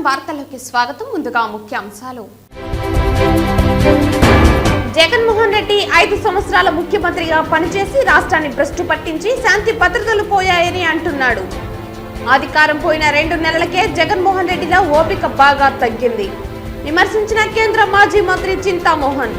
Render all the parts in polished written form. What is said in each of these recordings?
వార్తల్లోకి స్వాగతం. ముందుగా ముఖ్యాంశాలు. జగన్మోహన్ రెడ్డి 5 సంవత్సరాల ముఖ్యమంత్రిగా పనిచేసి రాష్ట్రాన్ని భ్రష్టు పట్టించి శాంతి భద్రతలు పోయాయని అంటున్నాడు. అధికారం పోయిన 2 నెలలకే జగన్మోహన్ రెడ్డిలో ఓపిక బాగా తగ్గింది విమర్శించిన కేంద్ర మాజీ మంత్రి చింతామోహన్.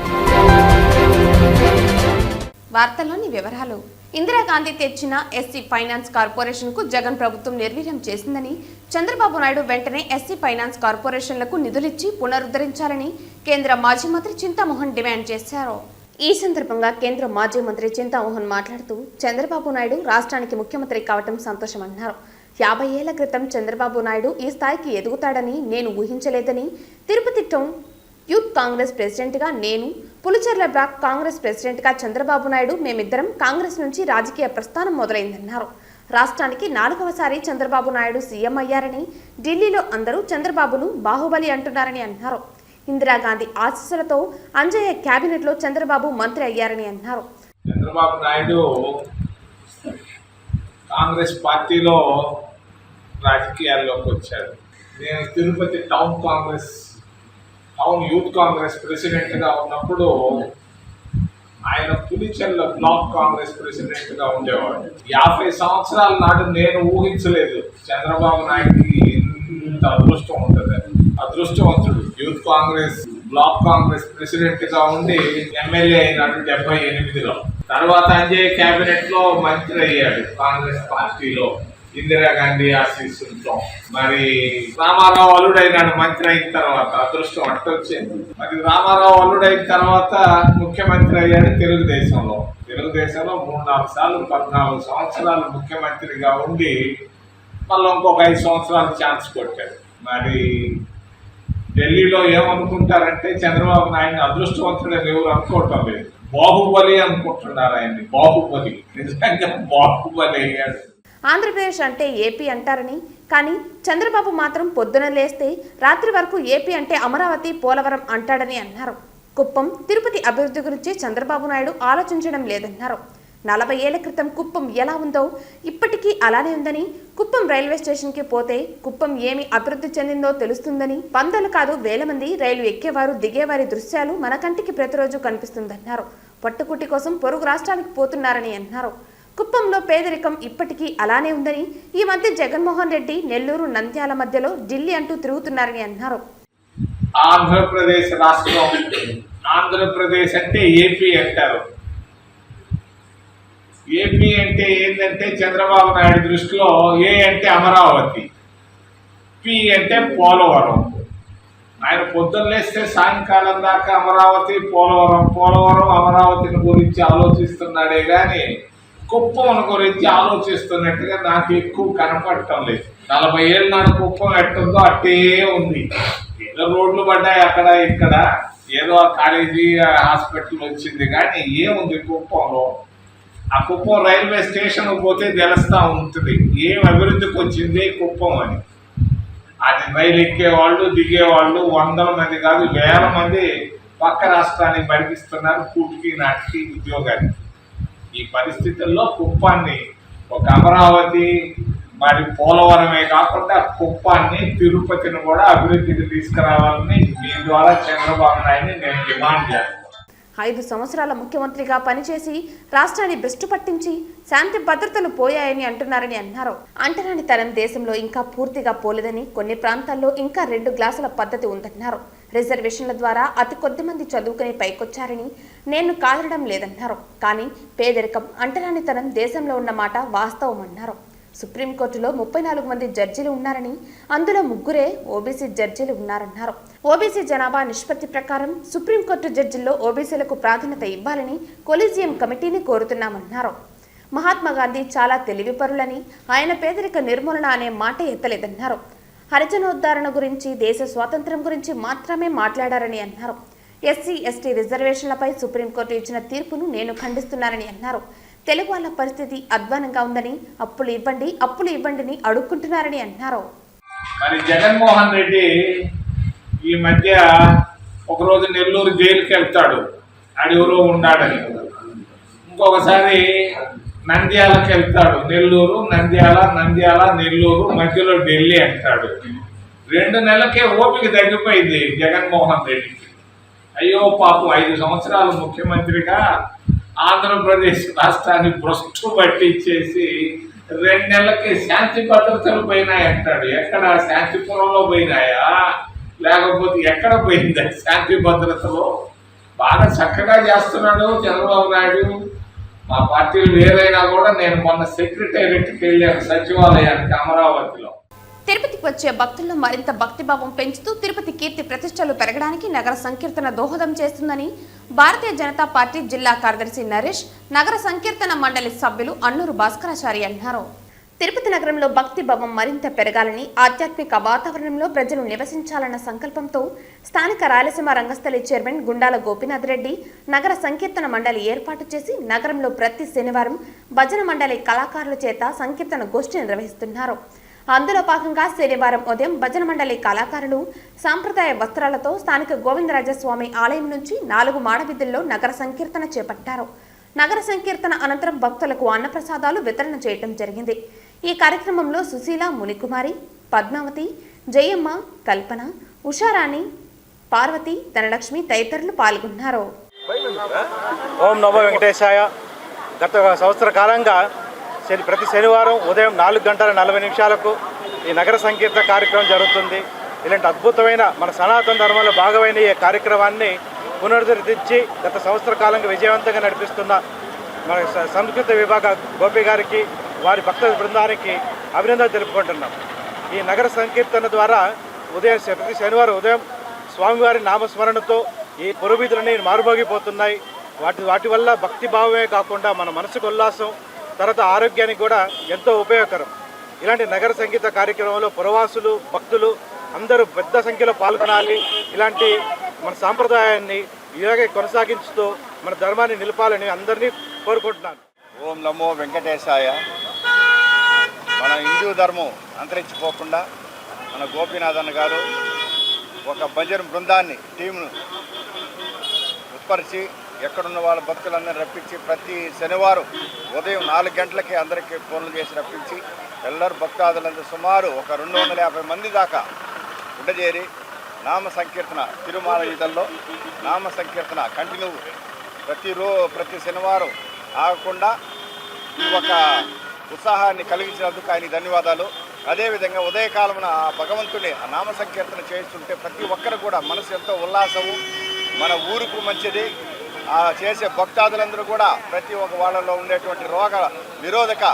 వార్తల్లోని వివరాలు. ఇందిరాగాంధీ తెచ్చిన ఎస్సీ ఫైనాన్స్ కార్పొరేషన్ కు జగన్ ప్రభుత్వం నిర్వీర్యం చేసిందని చంద్రబాబు నాయుడు వెంటనే ఎస్సీ ఫైనాన్స్ కార్పొరేషన్లకు నిధులిచ్చి పునరుద్ధరించాలని కేంద్ర మాజీ మంత్రి చింతామోహన్ డిమాండ్ చేశారు. ఈ సందర్భంగా కేంద్ర మాజీ మంత్రి చింతామోహన్ మాట్లాడుతూ చంద్రబాబు నాయుడు రాష్ట్రానికి ముఖ్యమంత్రి కావటం సంతోషమన్నారు. 50 ఏళ్ల క్రితం చంద్రబాబు నాయుడు ఈ స్థాయికి ఎదుగుతాడని నేను ఊహించలేదని, తిరుపతి టౌన్ యూత్ కాంగ్రెస్ ప్రెసిడెంట్గా నేను, పులిచెర్ల బ్లాక్ కాంగ్రెస్ ప్రెసిడెంట్గా చంద్రబాబు నాయుడు మేమిద్దరం కాంగ్రెస్ నుంచి రాజకీయ ప్రస్థానం మొదలైందన్నారు. రాష్ట్రానికి 4వసారి చంద్రబాబు నాయుడు సీఎం అయ్యారని, ఢిల్లీలో అందరూ చంద్రబాబును బాహుబలి అంటున్నారని అన్నారు. ఇందిరాగాంధీ ఆశీస్సులతో అంజయ్య కేబినెట్లో చంద్రబాబు మంత్రి అయ్యారని అన్నారు. చంద్రబాబు నాయుడు కాంగ్రెస్ పార్టీలో రాజకీయాల్లోకి వచ్చాడు. నేను తిరుపతి టౌన్ యూత్ కాంగ్రెస్ ప్రెసిడెంట్గా ఉన్నప్పుడు ఆయన పులిచెర్ల బ్లాక్ కాంగ్రెస్ ప్రెసిడెంట్గా ఉండేవాడు. 50 సంవత్సరాల నాడు నేను ఊహించలేదు చంద్రబాబు నాయుడికి ఇంత అదృష్టం ఉంటుంది. అదృష్టవంతుడు. యూత్ కాంగ్రెస్ బ్లాక్ కాంగ్రెస్ ప్రెసిడెంట్గా ఉండి ఎమ్మెల్యే అయినాడు 78లో. తర్వాత అంజయ్ కేబినెట్ లో మంత్రి అయ్యాడు కాంగ్రెస్ పార్టీలో ఇందిరాగాంధీ ఆశీస్సులతో. మరి రామారావు అల్లుడైనాడు మంత్రి అయిన తర్వాత. అదృష్టం అట్టొచ్చింది. మరి రామారావు అల్లుడైన తర్వాత ముఖ్యమంత్రి అయ్యాడు తెలుగుదేశంలో 3-4 సార్లు 14 సంవత్సరాలు ముఖ్యమంత్రిగా ఉండి మళ్ళీ ఇంకొక 5 సంవత్సరాలు ఛాన్స్ కొట్టాడు. మరి ఢిల్లీలో ఏమనుకుంటారంటే చంద్రబాబు నాయుడు అదృష్టవంతుడని ఎవరు అనుకోవటం లేదు. బాహుబలి అనుకుంటున్నారు ఆయన్ని. బాహుబలి నిజంగా బాహుబలి అయ్యాడు. ఆంధ్రప్రదేశ్ అంటే ఏపీ అంటారని, కానీ చంద్రబాబు మాత్రం పొద్దున లేస్తే రాత్రి వరకు ఏపీ అంటే అమరావతి, పోలవరం అంటాడని అన్నారు. కుప్పం, తిరుపతి అభివృద్ధి గురించి చంద్రబాబు నాయుడు ఆలోచించడం లేదన్నారు. 40 ఏళ్ల క్రితం కుప్పం ఎలా ఉందో ఇప్పటికీ అలానే ఉందని, కుప్పం రైల్వే స్టేషన్కి పోతే కుప్పం ఏమి అభివృద్ధి చెందిందో తెలుస్తుందని, 100లు కాదు 1000 మంది రైలు ఎక్కేవారు దిగేవారి దృశ్యాలు మన కంటికి ప్రతిరోజు కనిపిస్తుందన్నారు. పట్టుకుట్టి కోసం పొరుగు రాష్ట్రానికి పోతున్నారని అన్నారు. కుప్పంలో పేదరికం ఇప్పటికీ అలానే ఉందని, ఈ మధ్య జగన్మోహన్ రెడ్డి నెల్లూరు, నంద్యాల మధ్యలో ఢిల్లీ అంటూ తిరుగుతున్నారని అన్నారు. ఆంధ్రప్రదేశ్ రాష్ట్రం, ఆంధ్రప్రదేశ్ అంటే ఏపీ అంటారు. ఏపీ అంటే ఏంటంటే చంద్రబాబు నాయుడు దృష్టిలో ఏ అంటే అమరావతి, పి అంటే పోలవరం. ఆయన పొద్దున్న లేస్తే సాయంకాలం దాకా అమరావతి, పోలవరం అమరావతిని గురించి ఆలోచిస్తున్నాడే కానీ కుప్పం గురించి ఆలోచిస్తున్నట్టుగా నాకు ఎక్కువ కనపడటం లేదు. 40 ఏళ్ళ నాడు కుప్పం ఎట్టుందో అట్టే ఉంది. ఏదో రోడ్లు పడ్డాయి అక్కడ ఇక్కడ, ఏదో కాలేజీ హాస్పిటల్ వచ్చింది, కానీ ఏముంది కుప్పంలో? ఆ కుప్పం రైల్వే స్టేషన్ పోతే తెలుస్తూ ఉంటుంది ఏం అభివృద్ధికి వచ్చింది కుప్పం అని. అది రైలు ఎక్కేవాళ్ళు, దిగేవాళ్ళు 100 మంది కాదు 1000 మంది పక్క రాష్ట్రానికి బడికిస్తున్నారు కూటికి నాటికి ఉద్యోగానికి. ఈ పరిస్థితుల్లో కుప్పాన్ని ఒక అమరావతి మరి పోలవరమే కాకుండా కుప్పాన్ని, తిరుపతిని కూడా అభివృద్ధికి తీసుకురావాలని మీ ద్వారా చంద్రబాబు నాయుడిని నేను డిమాండ్ చేస్తాను. 5 సంవత్సరాల ముఖ్యమంత్రిగా పనిచేసి రాష్ట్రాన్ని భ్రష్టు పట్టించి శాంతి భద్రతలు పోయాయని అంటున్నారని అన్నారు. అంటరానితనం దేశంలో ఇంకా పూర్తిగా పోలేదని, కొన్ని ప్రాంతాల్లో ఇంకా 2 గ్లాసుల పద్ధతి ఉందన్నారు. రిజర్వేషన్ల ద్వారా అతి కొద్ది మంది చదువుకుని పైకొచ్చారని నేను కాదనడం లేదన్నారు. కానీ పేదరికం, అంటరానితనం దేశంలో ఉన్న మాట వాస్తవం అన్నారు. సుప్రీంకోర్టులో 34 మంది జడ్జీలు ఉన్నారని, అందులో 3 ఓబీసీ జడ్జీలు ఉన్నారన్నారు. ఓబీసీ జనాభా నిష్పత్తి ప్రకారం సుప్రీంకోర్టు జడ్జిల్లో ఓబీసీలకు ప్రాధాన్యత ఇవ్వాలని కొలీజియం కమిటీని కోరుతున్నామన్నారు. మహాత్మా గాంధీ చాలా తెలివిపరులని, ఆయన పేదరిక నిర్మూలన అనే మాట ఎత్తలేదన్నారు. హరిజనోద్ధరణ గురించి, దేశ స్వాతంత్ర్యం గురించి మాత్రమే మాట్లాడారని అన్నారు. ఎస్సీ ఎస్టీ రిజర్వేషన్లపై సుప్రీంకోర్టు ఇచ్చిన తీర్పును నేను ఖండిస్తున్నానని అన్నారు. తెలుగు వాళ్ళ పరిస్థితి అధ్వానంగా ఉందని, అప్పులు ఇవ్వండిని అడుక్కుంటున్నారని అన్నారు. మరి జగన్మోహన్ రెడ్డి ఈ మధ్య ఒకరోజు నెల్లూరు జైలుకి వెళ్తాడు, అడెవరో ఉన్నాడని. ఇంకొకసారి నంద్యాలకు వెళ్తాడు, నెల్లూరు నంద్యాల నెల్లూరు మధ్యలో ఢిల్లీ అంటాడు. 2 నెలలకే ఓపిక తగ్గిపోయింది జగన్మోహన్ రెడ్డికి. అయ్యో పాపం 5 సంవత్సరాలు ముఖ్యమంత్రిగా ఆంధ్రప్రదేశ్ రాష్ట్రాన్ని భ్రష్టు పట్టించేసి 2 నెలలకి శాంతి భద్రతలు పోయినాయంటాడు. ఎక్కడ శాంతిపురంలో పోయినాయా, లేకపోతే ఎక్కడ పోయిందా శాంతి భద్రతలో? బాగా చక్కగా చేస్తున్నాడు చంద్రబాబు నాయుడు. మా పార్టీలు వేరైనా కూడా నేను మొన్న సెక్రటేరియట్కి వెళ్ళాను, సచివాలయానికి అమరావతిలో. తిరుపతికి వచ్చే భక్తుల్లో మరింత భక్తిభావం పెంచుతూ తిరుపతి కీర్తి ప్రతిష్టలు పెరగడానికి నగర సంకీర్తన దోహదం చేస్తుందని భారతీయ జనతా పార్టీ జిల్లా కార్యదర్శి నరేష్, నగర సంకీర్తన మండలి సభ్యులు అన్నూరు భాస్కరాచారి అన్నారు. తిరుపతి నగరంలో భక్తిభావం మరింత పెరగాలని, ఆధ్యాత్మిక వాతావరణంలో ప్రజలు నివసించాలన్న సంకల్పంతో స్థానిక రాయలసీమ రంగస్థలి చైర్మన్ గుండాల గోపీనాథ్ రెడ్డి నగర సంకీర్తన మండలి ఏర్పాటు చేసి నగరంలో ప్రతి శనివారం భజన మండలి కళాకారుల చేత సంకీర్తన గోష్ఠి నిర్వహిస్తున్నారు. అందులో భాగంగా శనివారం ఉదయం భజన మండలి కళాకారులు సాంప్రదాయ వస్త్రాలతో స్థానిక గోవిందరాజస్వామి ఆలయం నుంచి 4 మాడవీధుల్లో నగర సంకీర్తన చేపట్టారు. నగర సంకీర్తన అనంతరం భక్తులకు అన్నప్రసాదాలు వితరణ చేయడం జరిగింది. ఈ కార్యక్రమంలో సుశీల, మునికుమారి, పద్మావతి, జయమ్మ, కల్పన, ఉషారాణి, పార్వతి, ధనలక్ష్మి తదితరులు పాల్గొన్నారు. ఓం నమో వెంకటేశాయ. గత సంవత్సర కాలంగా ప్రతి శనివారం ఉదయం 4:40 ఈ నగర సంకీర్తన కార్యక్రమం జరుగుతుంది. ఇలాంటి అద్భుతమైన మన సనాతన ధర్మంలో భాగమైన ఈ కార్యక్రమాన్ని పునరుద్ధరించి గత సంవత్సర కాలంగా విజయవంతంగా నడిపిస్తున్న మన సంస్కృతి విభాగ గోపి గారికి, వారి భక్త బృందానికి అభినందనలు తెలుపుకుంటున్నాం. ఈ నగర సంకీర్తన ద్వారా ప్రతి శనివారం ఉదయం స్వామివారి నామస్మరణతో ఈ పురవీధులని మారుమోగిపోతున్నాయి. వాటి వల్ల భక్తి భావమే కాకుండా మన మనసుకు ఉల్లాసం, తర్వాత ఆరోగ్యానికి కూడా ఎంతో ఉపయోగకరం. ఇలాంటి నగర సంగీత కార్యక్రమంలో పురవాసులు, భక్తులు అందరూ పెద్ద సంఖ్యలో పాల్గొనాలి. ఇలాంటి మన సాంప్రదాయాన్ని ఇలాగే కొనసాగించుతూ మన ధర్మాన్ని నిలపాలని అందరినీ కోరుకుంటున్నాను. ఓం నమో వెంకటేశాయ. మన హిందూ ధర్మం అంతరించిపోకుండా మన గోపీనాథన్ గారు ఒక భజన బృందాన్ని, టీంను ఉత్పరిచి ఎక్కడున్న వాళ్ళ భక్తులందరినీ రప్పించి ప్రతి శనివారం ఉదయం 4 గంటలకి అందరికీ ఫోన్లు చేసి రప్పించి ಎಲ್ಲರೂ భక్తాదులందరూ సుమారు ఒక 250 మంది దాకా ఉండజేరి నామ సంకీర్తన తిరుమల వీధుల్లో నామ సంకీర్తన కంటిన్యూ ప్రతి శనివారం ఆగకుండా ఈ ఒక ఉత్సాహాన్ని కలిగించినందుకు ఆయన ధన్యవాదాలు. అదేవిధంగా ఉదయకాలమున ఆ భగవంతుని ఆ నామ సంకీర్తన చేస్తుంటే ప్రతి ఒక్కరు కూడా మనసు ఎంతో ఉల్లాసము, మన ఊరుకు మంచిది. చేసే భక్తాదులందరూ కూడా ప్రతి ఒక్క వాళ్ళలో ఉండేటువంటి రోగ నిరోధక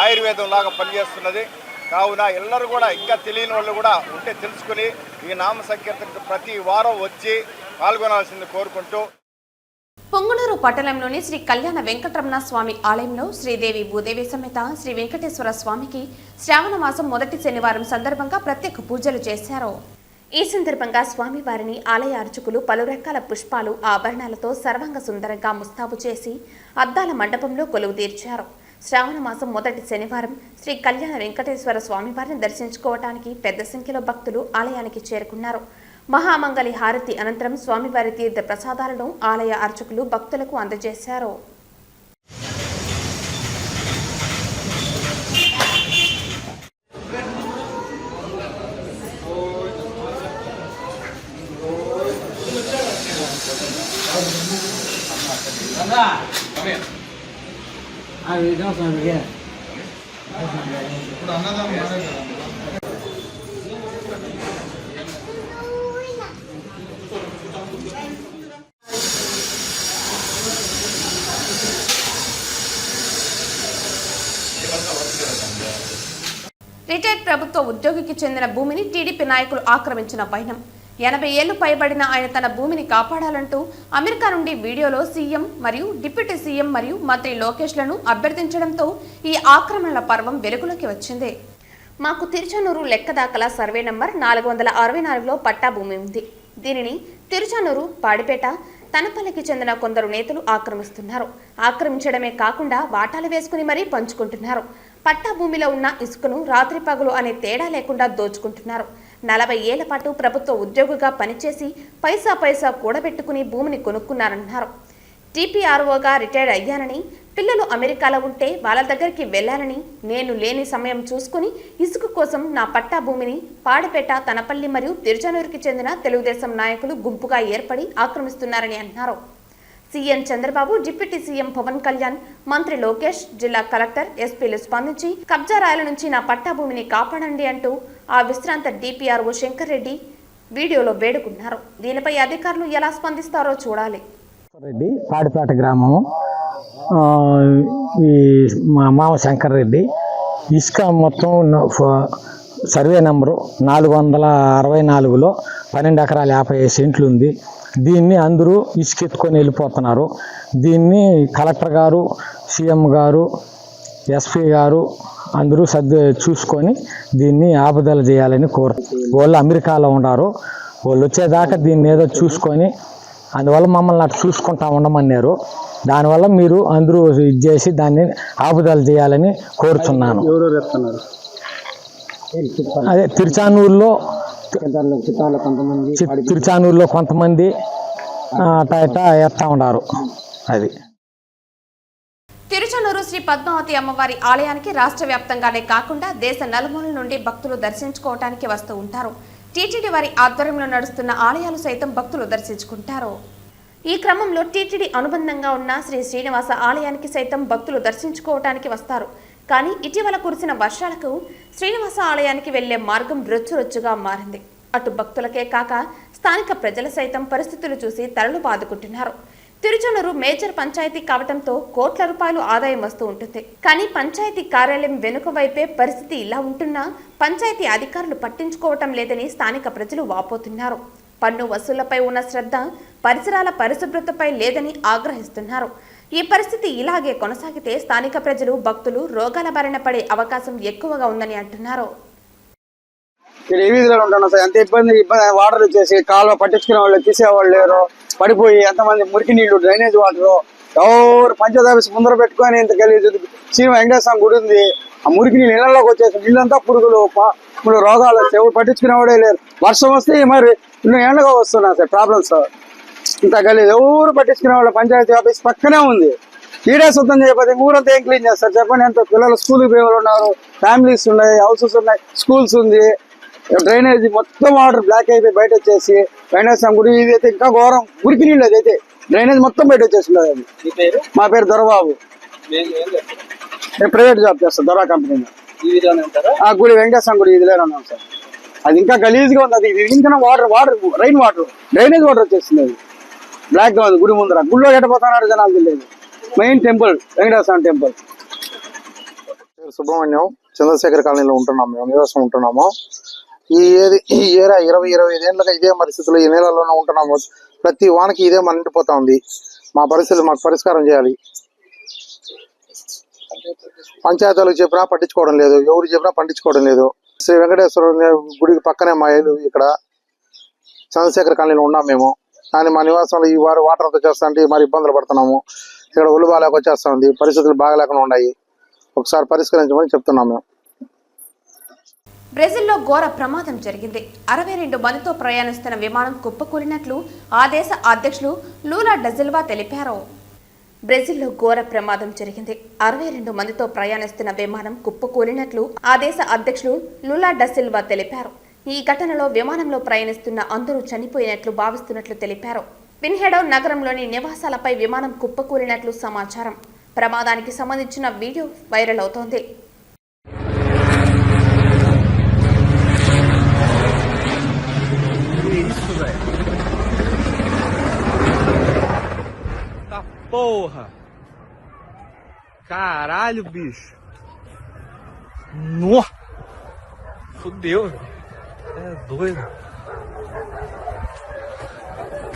ఆయుర్వేదం లాగా పనిచేస్తున్నది. కావున ಎಲ್ಲರೂ కూడా ఇంకా తెలియని వాళ్ళు కూడా ఉంటే తెలుసుకుని ఈ నామ సంకీర్తనకు ప్రతి వారం వచ్చి పాల్గొనాల్సింది కోరుకుంటూ. పొంగునూరు పట్టణంలోని శ్రీ కళ్యాణ వెంకటరమణ స్వామి ఆలయంలో శ్రీదేవి భూదేవి సమేత శ్రీ వెంకటేశ్వర స్వామికి శ్రావణ మాసం మొదటి శనివారం సందర్భంగా ప్రత్యేక పూజలు చేశారు. ఈ సందర్భంగా స్వామివారిని ఆలయ అర్చకులు పలు రకాల పుష్పాలు, ఆభరణాలతో సర్వాంగ సుందరంగా ముస్తాబు చేసి అద్దాల మండపంలో కొలువు తీర్చారు. శ్రావణ మాసం మొదటి శనివారం శ్రీ కళ్యాణ వెంకటేశ్వర స్వామివారిని దర్శించుకోవడానికి పెద్ద సంఖ్యలో భక్తులు ఆలయానికి చేరుకున్నారు. మహామంగళి హారతి అనంతరం స్వామివారి తీర్థ ప్రసాదాలను ఆలయ అర్చకులు భక్తులకు అందజేశారు. రిటైర్డ్ ప్రభుత్వ ఉద్యోగికి చెందిన భూమిని టీడీపీ నాయకులు ఆక్రమించిన వైనం. 80 ఏళ్లు పైబడిన ఆయన తన భూమిని కాపాడాలంటూ అమెరికా నుండి వీడియోలో సీఎం మరియు డిప్యూటీ సీఎం మరియు మంత్రి లోకేష్లను అభ్యర్థించడంతో ఈ ఆక్రమణల పర్వం వెలుగులోకి వచ్చింది. మాకు తిరుచానూరు లెక్కదాఖలా సర్వే నంబర్ 464లో పట్టా భూమి ఉంది. దీనిని తిరుచానూరు, పాడిపేట, తనపల్లికి చెందిన కొందరు నేతలు ఆక్రమిస్తున్నారు. ఆక్రమించడమే కాకుండా వాటాలు వేసుకుని మరీ పంచుకుంటున్నారు. పట్టా భూమిలో ఉన్న ఇసుకను రాత్రి పగలు అనే తేడా లేకుండా దోచుకుంటున్నారు. 40 ఏళ్ల పాటు ప్రభుత్వ ఉద్యోగిగా పనిచేసి పైసా కూడబెట్టుకుని భూమిని కొనుక్కున్నారన్నారు. టీపీఆర్ఓగా రిటైర్డ్ అయ్యానని పిల్లలు అమెరికాలో ఉంటే వాళ్ళ దగ్గరికి వెళ్లాలని, నేను లేని సమయం చూసుకుని ఇసుక కోసం నా పట్టా భూమిని పాడిపేట, తనపల్లి మరియు తిరుచానూరుకి చెందిన తెలుగుదేశం నాయకులు గుంపుగా ఏర్పడి ఆక్రమిస్తున్నారని అన్నారు. CM Chandrababu, deputy CM Pawan Kalyan, మంత్రి లోకేష్, జిల్లా కలెక్టర్, ఎస్పీలు స్పందించి కబ్జా రాయల నుంచి నా పట్టా భూమిని కాపాడండి అంటూ ఆ విశ్రాంత డిపిఆర్ఓ శంకర్ రెడ్డి వీడియోలో వేడుకున్నారు. దీనిపై అధికారులు ఎలా స్పందిస్తారో చూడాలి. రెడ్డి పాడిపేట గ్రామము, ఈ మా మామ శంకర్ రెడ్డి. ఇసుక మొత్తం సర్వే నెంబరు 464లో 12 ఎకరాల 55 సెంట్లు ఉంది. దీన్ని అందరూ ఇసుకెత్తుకొని వెళ్ళిపోతున్నారు. దీన్ని కలెక్టర్ గారు, సీఎం గారు, ఎస్పీ గారు అందరూ చూసుకొని దీన్ని ఆపుదల చేయాలని వాళ్ళు అమెరికాలో ఉన్నారు. వాళ్ళు వచ్చేదాకా దీన్ని ఏదో చూసుకొని, అందువల్ల మమ్మల్ని అటు చూసుకుంటా ఉండమన్నారు. దానివల్ల మీరు అందరూ ఇది చేసి దాన్ని ఆపుదల చేయాలని కోరుచున్నాను. అదే తిరుచానూరులో కొంతమంది అట్టా ఎత్తా ఉన్నారు. అది తిరుచానూరు శ్రీ పద్మావతి అమ్మవారి ఆలయానికి రాష్ట్ర వ్యాప్తంగానే కాకుండా దేశ నలుమూలల నుండి భక్తులు దర్శించుకోవటానికి వస్తూ ఉంటారు. టీటీడీ వారి ఆధ్వర్యంలో నడుస్తున్న ఆలయాలు సైతం భక్తులు దర్శించుకుంటారు. ఈ క్రమంలో టీటీడీ అనుబంధంగా ఉన్న శ్రీ శ్రీనివాస ఆలయానికి సైతం భక్తులు దర్శించుకోవటానికి వస్తారు. కానీ ఇటీవల కురిసిన వర్షాలకు శ్రీనివాస ఆలయానికి వెళ్లే మార్గం రొచ్చురొచ్చుగా మారింది. అటు భక్తులకే కాక స్థానిక ప్రజలు సైతం పరిస్థితులు చూసి తలలు బాదుకుంటున్నారు. తిరుచానూరు మేజర్ పంచాయతీ కావడంతో కోట్ల రూపాయలు ఆదాయం వస్తూ ఉంటుంది. కానీ పంచాయతీ కార్యాలయం వెనుక వైపే పరిస్థితి ఇలా ఉంటున్నా పంచాయతీ అధికారులు పట్టించుకోవటం లేదని స్థానిక ప్రజలు వాపోతున్నారు. పన్ను వసూళ్లపై ఉన్న శ్రద్ధ పరిసరాల పరిశుభ్రతపై లేదని ఆగ్రహిస్తున్నారు. ఈ పరిస్థితి ఇలాగే కొనసాగితే స్థానిక ప్రజలు, భక్తులు రోగాల బారిన పడే అవకాశం ఎక్కువగా ఉందని అంటున్నారు. ఇక్కడ ఏ వీధిలో ఉంటాను సార్, ఎంత ఇబ్బంది వాటర్ వచ్చేసి కాలువ పట్టించుకునే వాళ్ళు తీసేవాళ్ళు లేరు. పడిపోయి ఎంతమంది మురికి నీళ్లు, డ్రైనేజ్ వాటర్ ఎవరు పంచాయతీ ఆఫీస్ ముందర పెట్టుకొని ఇంత గలీజు. శ్రీ వెంకటేశ్వర గుడి ఉంది, ఆ మురికి నీళ్ళు ఇళ్లలోకి వచ్చేసి నీళ్ళంతా పురుగులు, రోగాలు వచ్చి ఎవరు పట్టించుకునేవాడే లేరు. వర్షం వస్తే మరి ఇన్ని ఏళ్ళగా వస్తున్నా సార్ ప్రాబ్లమ్స్. ఇంత గలీజు ఎవరు పట్టించుకునే వాళ్ళు. పంచాయతీ ఆఫీస్ పక్కనే ఉంది. ఈడే శుద్ధం చేయకపోతే ఊరంతా ఏం క్లీన్ చేస్తారు చెప్పండి? ఎంత పిల్లలు స్కూల్కి పోయే వాళ్ళు ఉన్నారు, ఫ్యామిలీస్ ఉన్నాయి, హౌసెస్ ఉన్నాయి, స్కూల్స్ ఉంది. డ్రైనేజ్ మొత్తం వాటర్ బ్లాక్ అయిపోయి బయట వచ్చేసి వెంకటేశ్వర గుడి ఇది అయితే ఇంకా ఘోరం. మురికి నీళ్ళు అదైతే డ్రైనేజ్ మొత్తం బయట వచ్చేసింది. అది మా పేరు దొరబాబు, నేను ప్రైవేట్ జాబ్ చేస్తాను దొరా కంపెనీలో. ఆ గుడి వెంకటేశ్వర గుడి ఇదిలేనే ఉన్నాం సార్. అది ఇంకా గలీజ్గా ఉంది. అది ఇంకా water rain water drainage water వచ్చేసింది. అది బ్లాక్ గా ఉంది గుడి ముందర. గుడిలో ఎట్టపోతున్నారు జనాలు తెలియదు. Main temple Venkateswara temple. Subrahmanyam, Chandrashekar కాలనీలో ఉంటున్నాము, మేము నివాసం ఉంటున్నాము. ఈ ఏరియా 20-25 ఏళ్ళగా ఇదే పరిస్థితుల్లో ఈ నెలలోనే ఉంటున్నాము. ప్రతి వానకి ఇదే మన నిండిపోతా ఉంది. మా పరిస్థితులు మాకు పరిష్కారం చేయాలి. పంచాయతీలకు చెప్పినా పట్టించుకోవడం లేదు, ఎవరు చెప్పినా పట్టించుకోవడం లేదు. శ్రీ వెంకటేశ్వర గుడికి పక్కనే మా ఇల్లు. ఇక్కడ చంద్రశేఖర్ కాలనీలో ఉన్నాం మేము. కానీ మా నివాసంలో ఈ వారు వాటర్ అంతా చేస్తాంటే మరి ఇబ్బందులు పడుతున్నాము. ఇక్కడ ఒళ్ళు బాగాలేక వచ్చేస్తా ఉంది, పరిస్థితులు బాగాలేకుండా ఉన్నాయి. ఒకసారి పరిష్కరించమని చెప్తున్నాం మేము. బ్రెజిల్లో ఘోర ప్రమాదం జరిగింది. 62 మందితో ప్రయాణిస్తున్న విమానం కుప్పకూలినట్లు ఆ దేశ అధ్యక్షులు లూలా డా సిల్వా తెలిపారు. బ్రెజిల్లో ఘోర ప్రమాదం జరిగింది. 62 మందితో ప్రయాణిస్తున్న విమానం కుప్పకూలినట్లు ఆ దేశ అధ్యక్షులు లూలా డా సిల్వా తెలిపారు. ఈ ఘటనలో విమానంలో ప్రయాణిస్తున్న అందరూ చనిపోయినట్లు భావిస్తున్నట్లు తెలిపారు. విన్హెడో నగరంలోని నివాసాలపై విమానం కుప్పకూలినట్లు సమాచారం. ప్రమాదానికి సంబంధించిన వీడియో వైరల్ అవుతోంది. Porra! Caralho, bicho! Nossa! Fudeu, velho! É doido!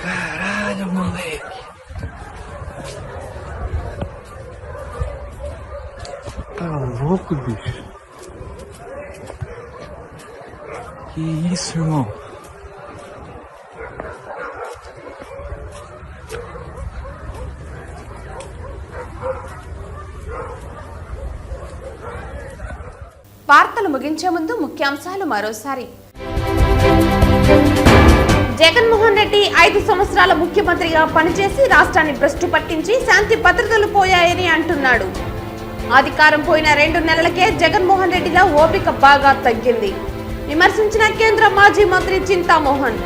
Caralho, moleque! Tá louco, bicho? Que isso, irmão? వార్తలు ముగించే ముందు ముఖ్యాంశాలు మరోసారి. జగన్మోహన్ రెడ్డి 5 సంవత్సరాల ముఖ్యమంత్రిగా పనిచేసి రాష్ట్రాన్ని భ్రష్టు పట్టించి శాంతి భద్రతలు పోయాయని అంటున్నాడు. అధికారం పోయిన 2 నెలలకే జగన్మోహన్ రెడ్డిలో ఓపిక బాగా తగ్గింది విమర్శించిన కేంద్ర మాజీ మంత్రి చింతామోహన్.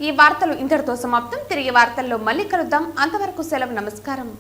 ఈ వార్తలు ఇంతటితో సమాప్తం. తిరిగి వార్తల్లో మళ్ళీ కలుద్దాం. అంతవరకు సెలవు. నమస్కారం.